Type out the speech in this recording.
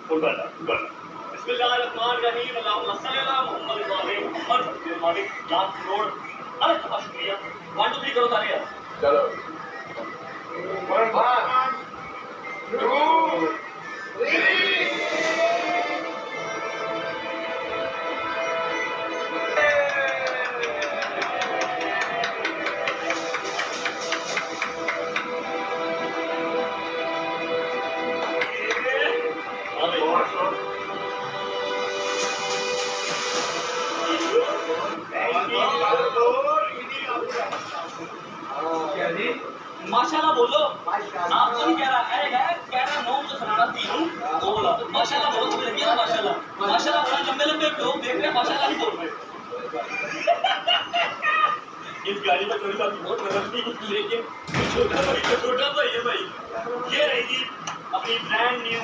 बिस्मिल्लाहिर्रहमानिर्रहीम अल्लाहुम्मा सल्ली अला मुहम्मद व आले मुहम्मद के मालिक लाख करोड़ अरे बहुत शुक्रिया 1 2 3 करो तालियां चलो 1 2 माशाल्लाह बोलो आप तो नहीं कह रहा है कह रहा नौ तो सुनाना थी हूं वो बोला माशाल्लाह बोलो तुम्हें लगी ना माशाल्लाह माशाल्लाह बड़ा लंबे लंबे लोग देख रहे हैं माशाल्लाह नहीं बोल रहे इस गाड़ी में थोड़ी सी बहुत नजर थी लेकिन छोटा भाई है भाई ये रही थी अपनी ब्रांड न्यू